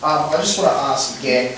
I just want to ask again,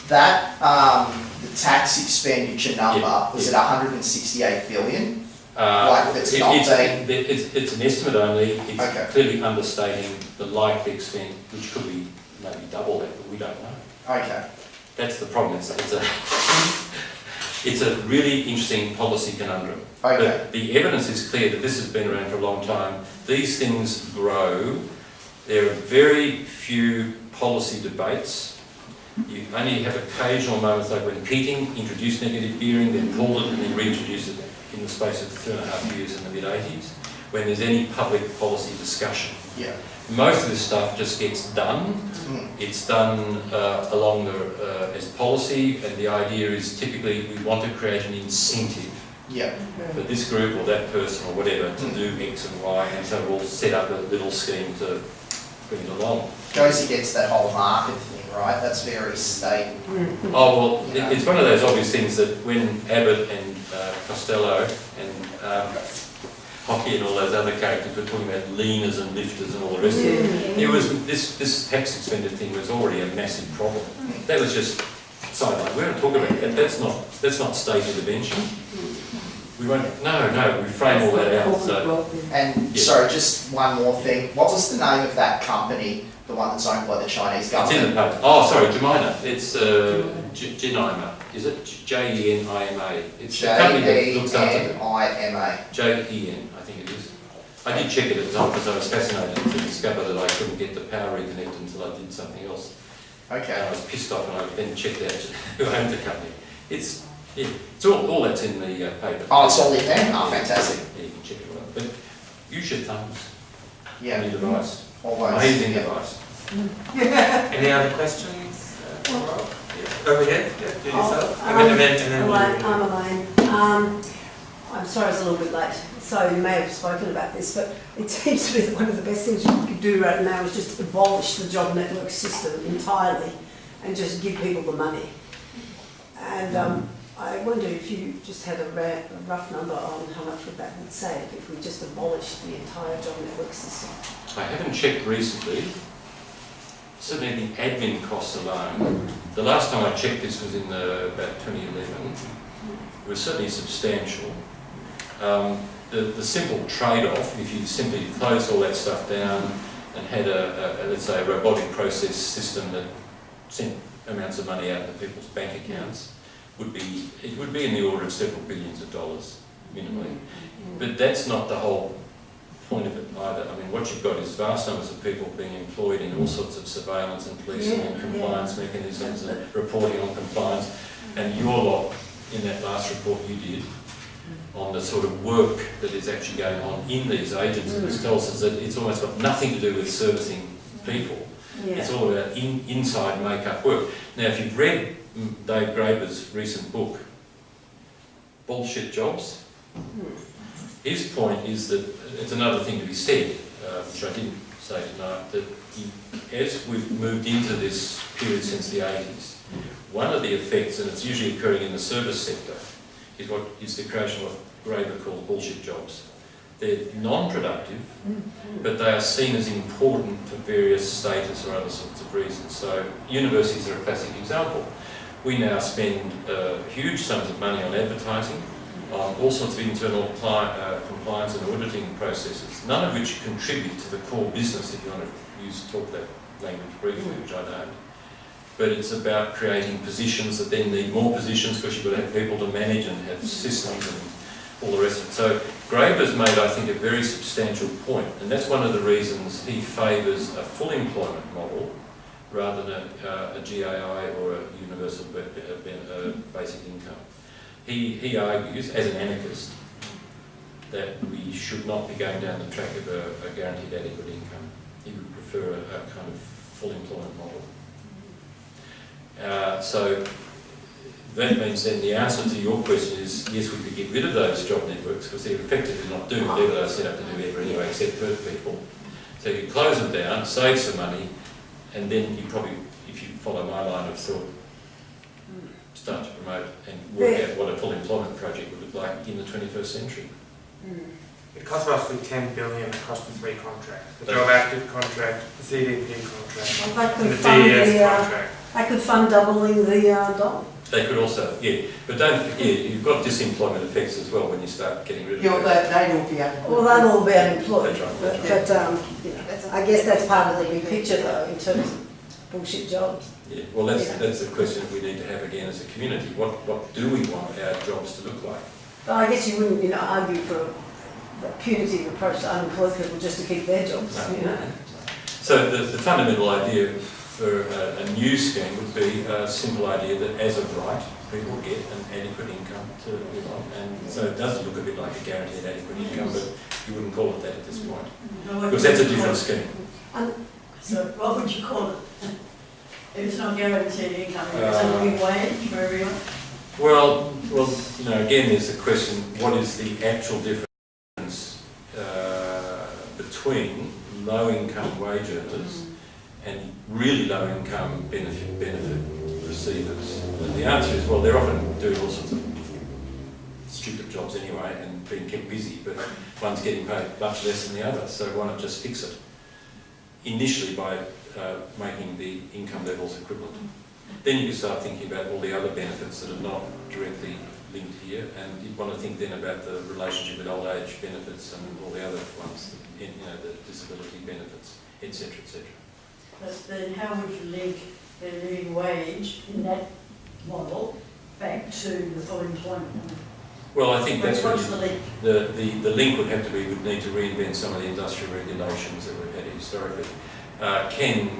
the tax expenditure number was at 168 billion. Like it's an estimate only. It's okay. Clearly understating the likely extent, which could be maybe double that, but we don't know. Okay. That's the problem. It's a really interesting policy conundrum. Okay. But the evidence is clear that this has been around for a long time. These things grow. There are very few policy debates. You only have occasional moments like when Keating introduced negative gearing, then pulled it and then reintroduced it in the space of 2.5 years in the mid-80s, when there's any public policy discussion. Yeah. Most of this stuff just gets done. It's done along the as policy, and the idea is typically we want to create an incentive for this group or that person or whatever to do X and Y, and so we'll set up a little scheme to bring it along. Goes against that whole market thing, right? That's very stable. Oh, well, it's one of those obvious things that when Abbott and Costello and Hockey and all those other characters were talking about leaners and lifters and all the rest of it, there was this tax expenditure thing was already a massive problem. That was just sideline. We don't talk about that. That's not state intervention. We won't. No. We frame all that out. So. And sorry, just one more thing. What was the name of that company? The one that's owned by the Chinese government? It's in the paper. Oh, sorry, Jemima. It's Genima. Is it Jenima? It's a company that looks after Genima. JEN, I think it is. I did check it at the time because I was fascinated to discover that I couldn't get the power reconnected until I did something else. Okay. And I was pissed off, and I then checked out who owned the company. It's all that's in the paper. Oh, it's all in there? Oh, fantastic. Yeah, you can check it out. But use your thumbs on your device. Always. Amazing device. Any other questions? Over here, do yourself. And then I'm Elaine. I'm sorry I was a little bit late, so you may have spoken about this, but it seems to be that one of the best things you could do right now is just abolish the job network system entirely and just give people the money. And I wonder if you just had a rough number on how much would that would save if we just abolished the entire job network system. I haven't checked recently. Certainly the admin costs alone. The last time I checked this was in about 2011. It was certainly substantial. The simple trade-off, if you simply closed all that stuff down and had let's say a robotic process system that sent amounts of money out to people's bank accounts, would be in the order of several billions of dollars minimally. But that's not the whole point of it either. I mean, what you've got is vast numbers of people being employed in all sorts of surveillance and policing and compliance mechanisms and reporting on compliance. And your lot in that last report you did on the sort of work that is actually going on in these agencies tells us that it's almost got nothing to do with servicing people. It's all about inside make-up work. Now, if you've read Dave Graeber's recent book, Bullshit Jobs, his point is that it's another thing to be said, which I didn't say tonight, that as we've moved into this period since the 80s, one of the effects, and it's usually occurring in the service sector, is what is the creation of what Graeber calls bullshit jobs. They're non-productive, but they are seen as important for various status or other sorts of reasons. So universities are a classic example. We now spend huge sums of money on advertising, on all sorts of internal compliance and auditing processes, none of which contribute to the core business, if you want to talk that language briefly, which I don't. But it's about creating positions that then need more positions because you've got to have people to manage and have systems and all the rest of it. So Graeber's made, I think, a very substantial point, and that's one of the reasons he favours a full employment model rather than a GAI or a universal basic income. He argues, as an anarchist, that we should not be going down the track of a guaranteed adequate income. He would prefer a kind of full employment model. So that means then the answer to your question is, yes, we could get rid of those job networks because they're effectively not doing whatever they're set up to do ever anyway, except hurt people. So you close them down, save some money, and then you probably, if you follow my line of thought, start to promote and work out what a full employment project would look like in the 21st century. It costs roughly 10 billion across the 3 contracts. The job active contract, the CDP contract, Well, that and could the fund DES the, contract. I could fund doubling the dole. They could also, yeah, but don't forget, you've got disemployment effects as well when you start getting rid of Yeah, that. they'd all be able. Well, they'll all be unemployed. That's right, But, that's you know, I guess that's part of the big picture though, in terms of bullshit jobs. Yeah, well, that's the question that we need to have again as a community. What do we want our jobs to look like? But I guess you wouldn't, argue for a punitive approach to unemployed people just to keep their jobs, No. So the fundamental idea for a new scheme would be a simple idea that as of right, people get an adequate income to live on. And so it does look a bit like a guaranteed adequate income, but you wouldn't call it that at this point. Because that's a different scheme. So what would you call it? If it's not guaranteed income, it's a living wage for everyone? Well, again, there's the question, what is the actual difference between low-income wage earners and really low-income benefit receivers? And the answer is, well, they're often doing all sorts of stupid jobs anyway and being kept busy, but one's getting paid much less than the other, so why not just fix it initially by making the income levels equivalent? Then you can start thinking about all the other benefits that are not directly linked here, and you want to think then about the relationship with old age benefits and all the other ones, the disability benefits, etc., etc. But then how would you link the living wage in that model back to the full employment? Well, I think that's What's what the link? the link would have to be, we'd need to reinvent some of the industrial regulations that we've had historically. Ken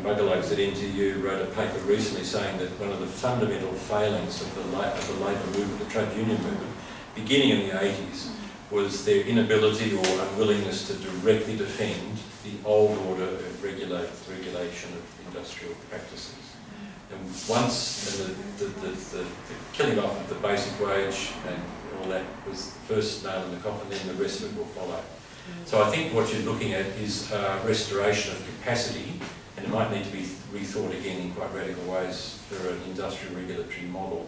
Buggerlugs at NTU wrote a paper recently saying that one of the fundamental failings of the labour movement, the trade union movement, beginning in the 80s, was their inability or unwillingness to directly defend the old order of regulation of industrial practices. And once the killing off of the basic wage and all that was the first nail in the coffin, then the rest of it will follow. So I think what you're looking at is restoration of capacity, and it might need to be rethought again in quite radical ways for an industrial regulatory model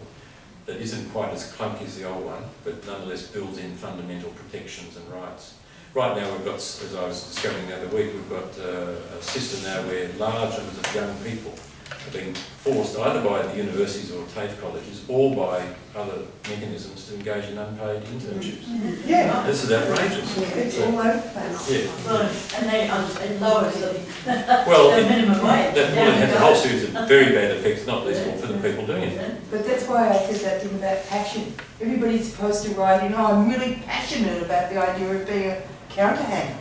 that isn't quite as clunky as the old one, but nonetheless builds in fundamental protections and rights. Right now we've got, as I was discovering the other week, we've got a system now where large numbers of young people are being forced either by the universities or TAFE colleges or by other mechanisms to engage in unpaid internships. Yeah. This is outrageous. It's all over the place. Yeah. Well, and it lowers the Well, minimum wage. that will have a whole series of very bad effects, not least for the people doing it. But that's why I said that thing about passion. Everybody's supposed to write in, I'm really passionate about the idea of being a counterhand.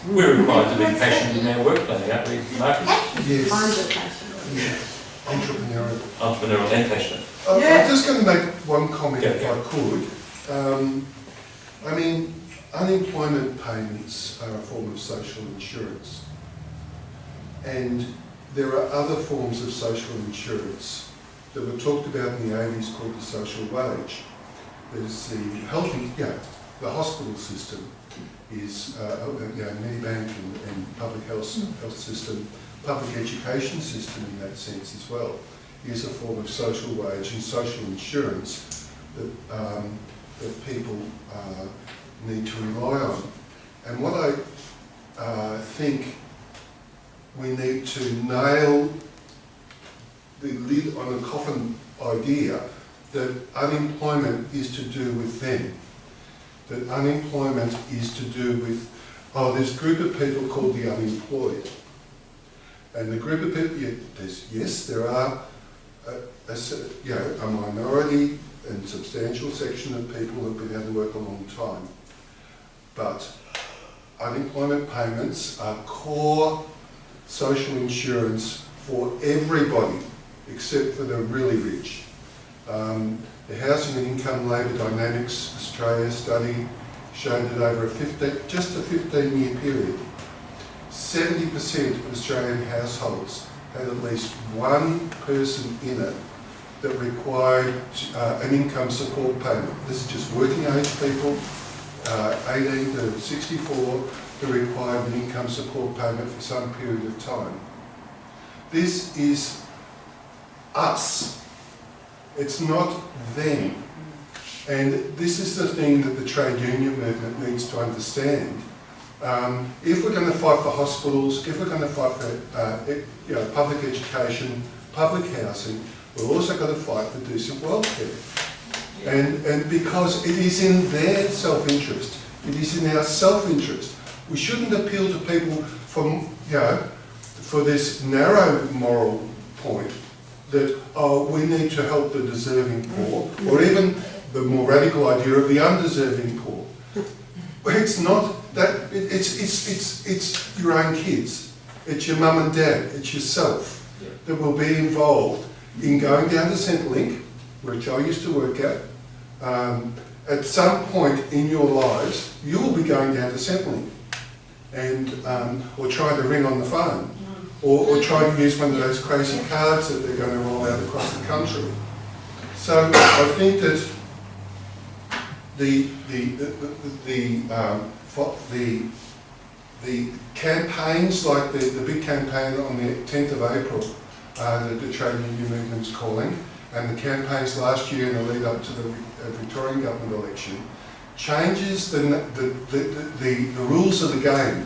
We're required to be passionate in our work planning, aren't we, Marcus? Kinds Yes, of passion. entrepreneurial. Entrepreneurial and passionate. Yeah. I'm just going to make one comment Yeah, if yeah. I could. I mean, unemployment payments are a form of social insurance. And there are other forms of social insurance that were talked about in the 80s called the social wage. There's the the hospital system is, Medibank and public health system, public education system in that sense as well, is a form of social wage and social insurance that, that people need to rely on. And what I think we need to nail the lid on the coffin idea that unemployment is to do with them. That unemployment is to do with, there's a group of people called the unemployed. And the group of people, there are a minority and substantial section of people who have been out of work a long time. But unemployment payments are core social insurance for everybody except for the really rich. The Housing and Income Labour Dynamics Australia study showed that over just a 15-year period, 70% of Australian households had at least one person in it that required an income support payment. This is just working age people, 18 to 64, who required an income support payment for some period of time. This is us. It's not them. And this is the thing that the trade union movement needs to understand. If we're going to fight for hospitals, if we're going to fight for public education, public housing, we've also got to fight for decent welfare. And because it is in their self-interest, it is in our self-interest. We shouldn't appeal to people from, for this narrow moral point that, oh, we need to help the deserving poor, or even the more radical idea of the undeserving poor. It's not that, it's your own kids, it's your mum and dad, it's yourself that will be involved in going down to Centrelink, which I used to work at some point in your lives, you will be going down to Centrelink and or trying to ring on the phone, or trying to use one of those crazy cards that they're going to roll out across the country. So I think that the campaigns, like the big campaign on the 10th of April that the trade union movement's calling, and the campaigns last year in the lead up to the Victorian government election, changes the rules of the game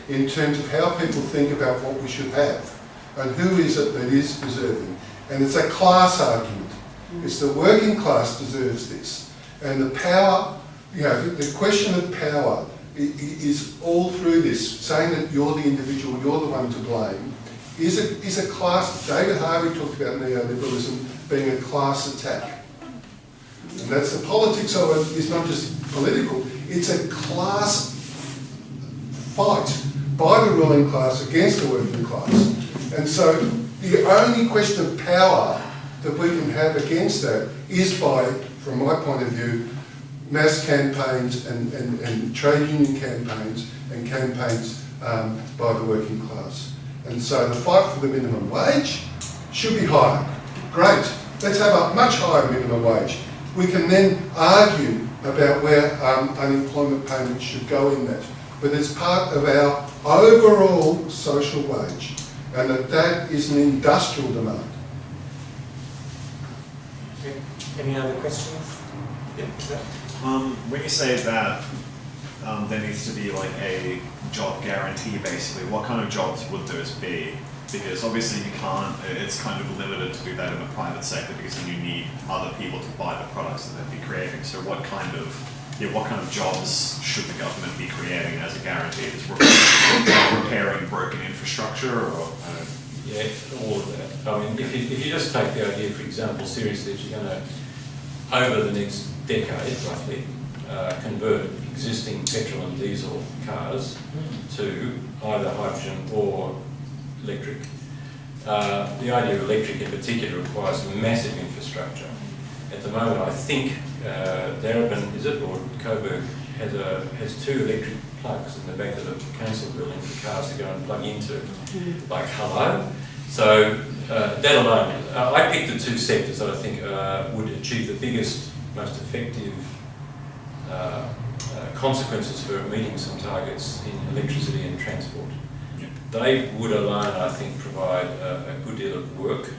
in terms of how people think about what we should have and who is it that is deserving. And it's a class argument. It's the working class deserves this. And the power, the question of power is all through this, saying that you're the individual, you're the one to blame, is a class. David Harvey talked about neoliberalism being a class attack. And that's the politics of it. It's not just political, it's a class fight by the ruling class against the working class. And so the only question of power that we can have against that is by, from my point of view, mass campaigns and trade union campaigns and campaigns by the working class. And so the fight for the minimum wage should be higher. Great, let's have a much higher minimum wage. We can then argue about where unemployment payments should go in that. But it's part of our overall social wage, and that is an industrial demand. Okay. Any other questions? Yeah, when you say that there needs to be like a job guarantee, basically, what kind of jobs would those be? Because obviously you can't, it's kind of limited to do that in the private sector because then you need other people to buy the products that they'd be creating. So what kind of jobs should the government be creating as a guarantee? Is repairing broken infrastructure, or? Yeah, all of that. I mean, if you just take the idea, for example, seriously, that you're going to, over the next decade, roughly, convert existing petrol and diesel cars to either hydrogen or electric. The idea of electric in particular requires massive infrastructure. At the moment, I think Darabin, is it, or Coburg, has 2 electric plugs in the back of the council building for cars to go and plug into, like hello. So that alone, I picked the 2 sectors that I think would achieve the biggest, most effective consequences for meeting some targets in electricity and transport. They would alone, I think, provide a good deal of work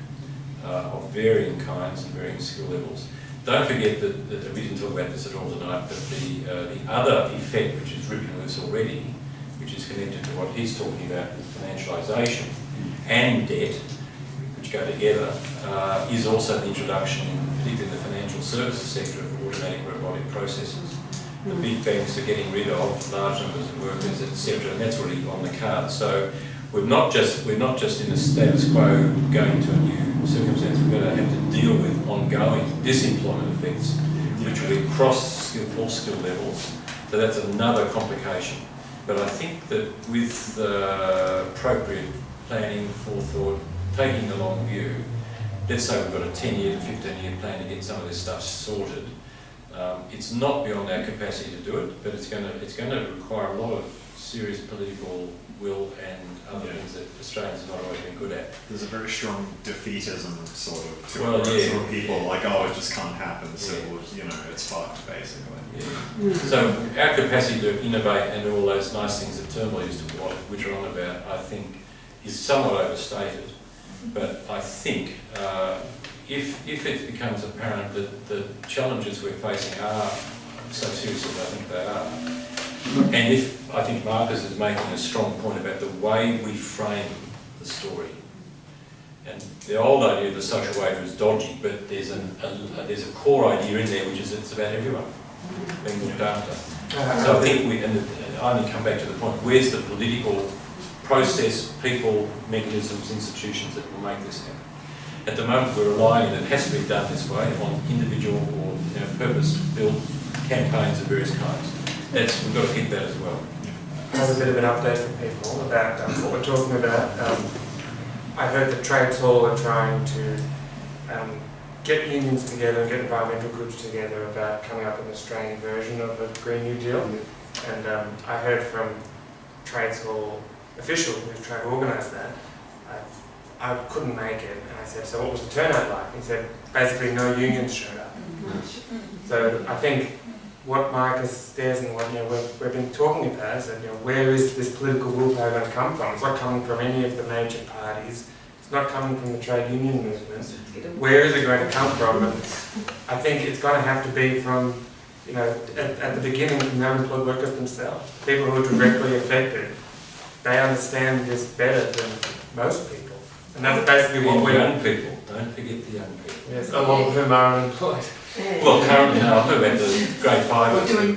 of varying kinds and varying skill levels. Don't forget that we didn't talk about this at all tonight, but the other effect, which is rippling loose already, which is connected to what he's talking about with financialisation and debt, which go together, is also the introduction, particularly in the financial services sector, of automatic robotic processes. The big banks are getting rid of large numbers of workers, etc., and that's already on the card. So we're not just in a status quo going to a new circumstance. We're going to have to deal with ongoing disemployment effects, which will be across all skill levels. So that's another complication. But I think that with appropriate planning, forethought, taking the long view, let's say we've got a 10-year to 15-year plan to get some of this stuff sorted. It's not beyond our capacity to do it, but it's going to require a lot of serious political will and other things that Australians have not always been good at. There's a very strong defeatism sort of to Well, it, yeah. sort of people like, oh, it just can't happen, so Yeah. it's fucked basically. Yeah. So our capacity to innovate and do all those nice things that Turnbull used to want, which are on about, I think, is somewhat overstated. But I think if it becomes apparent that the challenges we're facing are so serious as I think they are, and if I think Marcus is making a strong point about the way we frame the story, and the old idea of the social wage was dodgy, but there's a core idea in there which is it's about everyone being looked after. So I think and I only come back to the point, where's the political process, people, mechanisms, institutions that will make this happen? At the moment we're relying, and it has to be done this way, on individual or purpose-built campaigns of various kinds. We've got to keep that as well. I have a bit of an update for people about what we're talking about. I heard that trades hall are trying to get unions together and get environmental groups together about coming up with an Australian version of a Green New Deal. And I heard from trades hall official who's trying to organise that. I couldn't make it, and I said, so what was the turnout like? He said, basically no unions showed up. So I think what Marcus says and what we've been talking about is that where is this political willpower going to come from? It's not coming from any of the major parties. It's not coming from the trade union movement. Where is it going to come from? And I think it's going to have to be from, at the beginning, from the unemployed workers themselves, people who are directly affected. They understand this better than most people. And that's basically what we're... Young people, don't forget the young people. Yes, a lot of whom are unemployed. Well, currently, no, I'll talk about the grade 5. We're doing